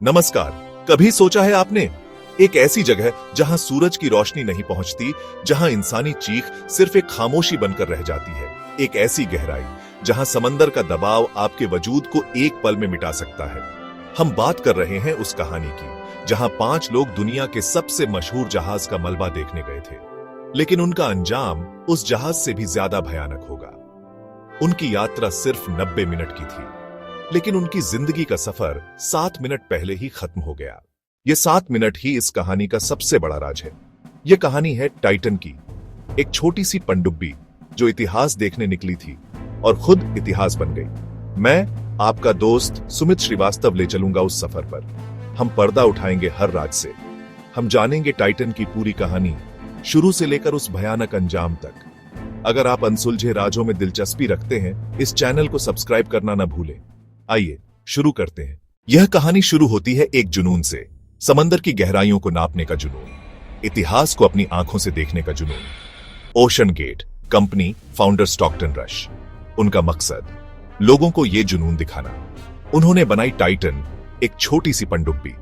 नमस्कार। कभी सोचा है आपने, एक ऐसी जगह जहां सूरज की रोशनी नहीं पहुंचती, जहां इंसानी चीख सिर्फ एक खामोशी बनकर रह जाती है। एक ऐसी गहराई जहां समंदर का दबाव आपके वजूद को एक पल में मिटा सकता है। हम बात कर रहे हैं उस कहानी की जहां 5 लोग दुनिया के सबसे मशहूर जहाज का मलबा देखने गए थे, लेकिन उनका अंजाम उस जहाज से भी ज्यादा भयानक होगा। उनकी यात्रा सिर्फ 90 मिनट की थी, लेकिन उनकी जिंदगी का सफर 7 मिनट पहले ही खत्म हो गया। ये 7 मिनट ही इस कहानी का सबसे बड़ा राज है। यह कहानी है टाइटन की, एक छोटी सी पनडुब्बी जो इतिहास देखने निकली थी और खुद इतिहास बन गई। मैं आपका दोस्त सुमित श्रीवास्तव ले चलूंगा उस सफर पर। हम पर्दा उठाएंगे हर राज से। हम जानेंगे टाइटन की पूरी कहानी, शुरू से लेकर उस भयानक अंजाम तक। अगर आप अनसुलझे राजों में दिलचस्पी रखते हैं, इस चैनल को सब्सक्राइब करना न भूलें। आइए शुरू करते हैं। यह कहानी शुरू होती है एक जुनून से, समंदर की गहराइयों को नापने का जुनून, इतिहास को अपनी आंखों से देखने का जुनून। OceanGate company founder Stockton Rush, उनका मकसद लोगों को यह जुनून दिखाना। उन्होंने बनाई टाइटन, एक छोटी सी पनडुब्बी,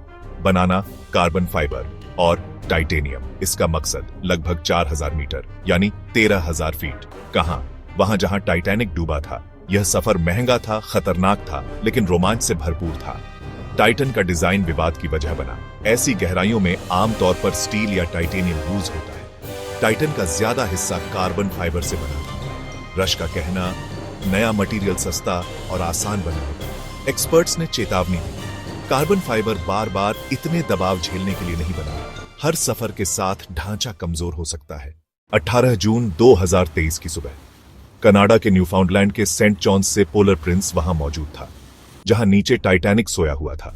बनाना कार्बन फाइबर और टाइटेनियम। इसका मकसद लगभग 4000 मीटर यानी 13,000 फीट। कहां? वहां जहां टाइटैनिक डूबा था। यह सफर महंगा था, खतरनाक था, लेकिन रोमांच से भरपूर था। टाइटन का डिजाइन विवाद की वजह बना। ऐसी गहराइयों में आमतौर पर स्टील या टाइटेनियम यूज होता है। टाइटन का ज्यादा हिस्सा कार्बन फाइबर से बना था। रश का कहना, नया मटेरियल सस्ता और आसान बना होगा। एक्सपर्ट्स ने चेतावनी दी, कार्बन फाइबर बार बार इतने दबाव झेलने के लिए नहीं बना। हर सफर के साथ ढांचा कमजोर हो सकता है। 18 जून 2023 की सुबह कनाडा के न्यूफाउंडलैंड के सेंट जॉन्स से पोलर प्रिंस वहां मौजूद था, जहां नीचे टाइटैनिक सोया हुआ था।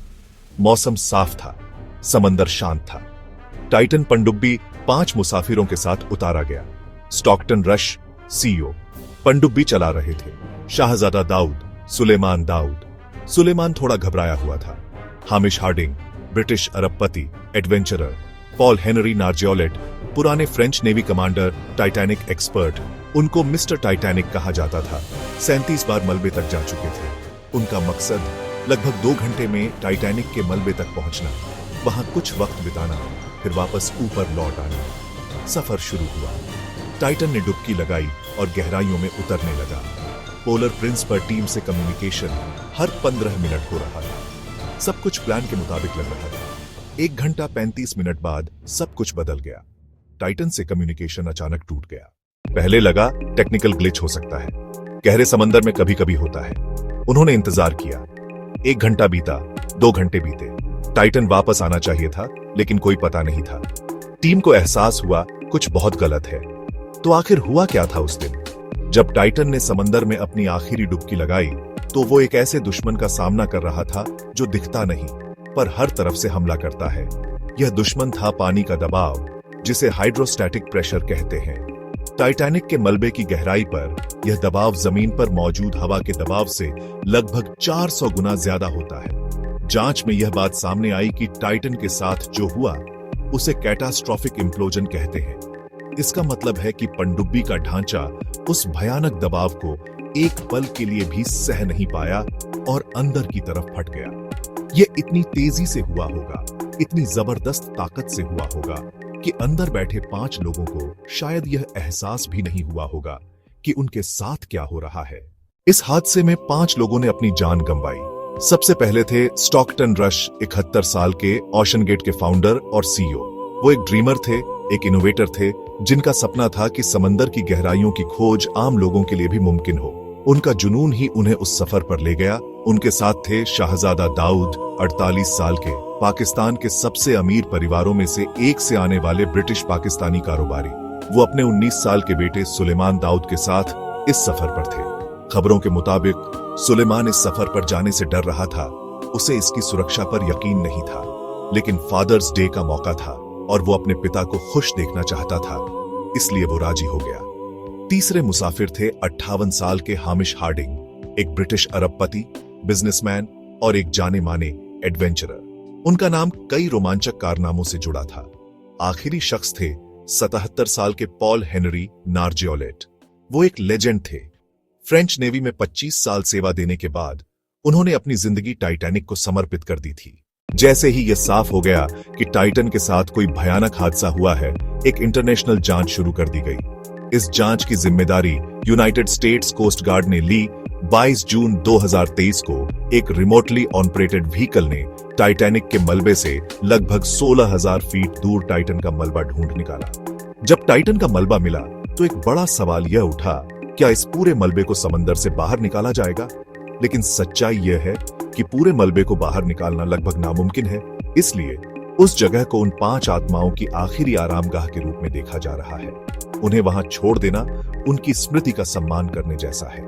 मौसम साफ था, समंदर शांत था। टाइटन पनडुब्बी 5 मुसाफिरों के साथ उतारा गया। स्टॉकटन रश सीईओ पनडुब्बी चला रहे थे। शाहजादा दाऊद, सुलेमान दाऊद। सुलेमान थोड़ा घबराया हुआ था। हामिश हार्डिंग, ब्रिटिश अरबपति, एडवेंचरर। पॉल हेनरी नार्जियोलेट, पुराने French navy commander, Titanic expert. उनको मिस्टर टाइटैनिक कहा जाता था। 37 बार मलबे तक जा चुके थे। उनका मकसद लगभग 2 घंटे में टाइटैनिक के मलबे तक पहुंचना, वहां कुछ वक्त बिताना, फिर वापस ऊपर लौट आना। सफर शुरू हुआ। टाइटन ने डुबकी लगाई और गहराइयों में उतरने लगा। पोलर प्रिंस पर टीम से कम्युनिकेशन हर 15 मिनट हो रहा था। सब कुछ प्लान के मुताबिक लग रहा था। 1 घंटा 35 मिनट बाद सब कुछ बदल गया। टाइटन से कम्युनिकेशन अचानक टूट गया। पहले लगा टेक्निकल ग्लिच हो सकता है, गहरे समंदर में कभी कभी होता है। उन्होंने इंतजार किया। 1 घंटा बीता, 2 घंटे बीते। टाइटन वापस आना चाहिए था, लेकिन कोई पता नहीं था। टीम को एहसास हुआ कुछ बहुत गलत है। तो आखिर हुआ क्या था उस दिन? जब टाइटन ने समंदर में अपनी आखिरी डुबकी लगाई, तो वो एक ऐसे दुश्मन का सामना कर रहा था जो दिखता नहीं, पर हर तरफ से हमला करता है। यह दुश्मन था पानी का दबाव, जिसे हाइड्रोस्टैटिक प्रेशर कहते हैं। टाइटैनिक के मलबे की गहराई पर यह दबाव जमीन पर मौजूद हवा के दबाव से लगभग 400 गुना ज्यादा होता है। जांच में यह बात सामने आई कि टाइटन के साथ जो हुआ उसे कैटास्ट्रोफिक इम्प्लोजन कहते हैं। इसका मतलब है कि पनडुब्बी का ढांचा उस भयानक दबाव को एक पल के लिए भी सह नहीं पाया और अंदर की तरफ फट गया। यह इतनी तेजी से हुआ होगा, इतनी जबरदस्त ताकत से हुआ होगा कि अंदर बैठे 5 लोगों को शायद यह एहसास भी नहीं हुआ होगा कि उनके साथ क्या हो रहा है। इस हादसे में 5 लोगों ने अपनी जान गंवाई। सबसे पहले थे स्टॉकटन रश, 71 साल के, ओशन गेट के फाउंडर और सीईओ। वो एक ड्रीमर थे, एक इनोवेटर थे, जिनका सपना था कि समंदर की गहराइयों की खोज आम लोगों के लिए भी मुमकिन हो। उनका जुनून ही उन्हें उस सफर पर ले गया। उनके साथ थे शाहजादा दाऊद, 48 साल के, पाकिस्तान के सबसे अमीर परिवारों में से एक से आने वाले ब्रिटिश पाकिस्तानी कारोबारी। वो अपने 19 साल के बेटे सुलेमान दाऊद के साथ इस सफर पर थे। खबरों के मुताबिक सुलेमान इस सफर पर जाने से डर रहा था। उसे इसकी सुरक्षा पर यकीन नहीं था, लेकिन फादर्स डे का मौका था और वो अपने पिता को खुश देखना चाहता था, इसलिए वो राजी हो गया। तीसरे मुसाफिर थे 58 साल के हामिश हार्डिंग, एक ब्रिटिश अरबपति, बिजनेसमैन और एक जाने माने एडवेंचरर। उनका नाम कई रोमांचक कारनामों से जुड़ा था। आखिरी शख्स थे 77 साल के पॉल हेनरी नार्जियोलेट। वो एक लेजेंड थे। फ्रेंच नेवी में 25 साल सेवा देने के बाद उन्होंने अपनी जिंदगी टाइटैनिक को समर्पित कर दी थी। जैसे ही यह साफ हो गया कि टाइटन के साथ कोई भयानक हादसा हुआ है, एक इंटरनेशनल जांच शुरू कर दी गई। इस जांच की जिम्मेदारी यूनाइटेड स्टेट्स कोस्ट गार्ड ने ली। 22 जून 2023 को एक रिमोटली ऑपरेटेड व्हीकल ने टाइटैनिक के मलबे से लगभग 16,000 फीट दूर टाइटन का मलबा ढूंढ निकाला। जब टाइटन का मलबा मिला तो एक बड़ा सवाल यह उठा, क्या इस पूरे मलबे को समंदर से बाहर निकाला जाएगा? लेकिन सच्चाई यह है कि पूरे मलबे को बाहर निकालना लगभग नामुमकिन है। इसलिए उस जगह को उन 5 आत्माओं की आखिरी आरामगाह के रूप में देखा जा रहा है। उन्हें वहां छोड़ देना उनकी स्मृति का सम्मान करने जैसा है।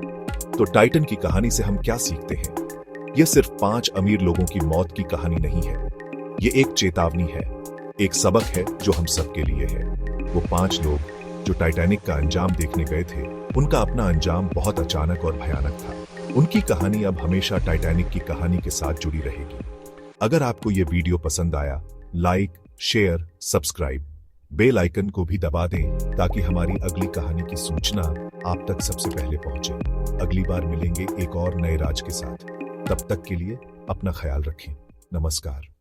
तो टाइटन की कहानी से हम क्या सीखते हैं? यह सिर्फ 5 अमीर लोगों की मौत की कहानी नहीं है। यह एक चेतावनी है, एक सबक है जो हम सबके लिए है। वो 5 लोग जो टाइटैनिक का अंजाम देखने गए थे, उनका अपना अंजाम बहुत अचानक और भयानक था। उनकी कहानी अब हमेशा टाइटैनिक की कहानी के साथ जुड़ी रहेगी। अगर आपको यह वीडियो पसंद आया, like, share, subscribe, bell icon को भी दबा दें ताकि हमारी अगली कहानी की सूचना आप तक सबसे पहले पहुंचे। अगली बार मिलेंगे एक और नए राज के साथ। तब तक के लिए अपना ख्याल रखें। नमस्कार।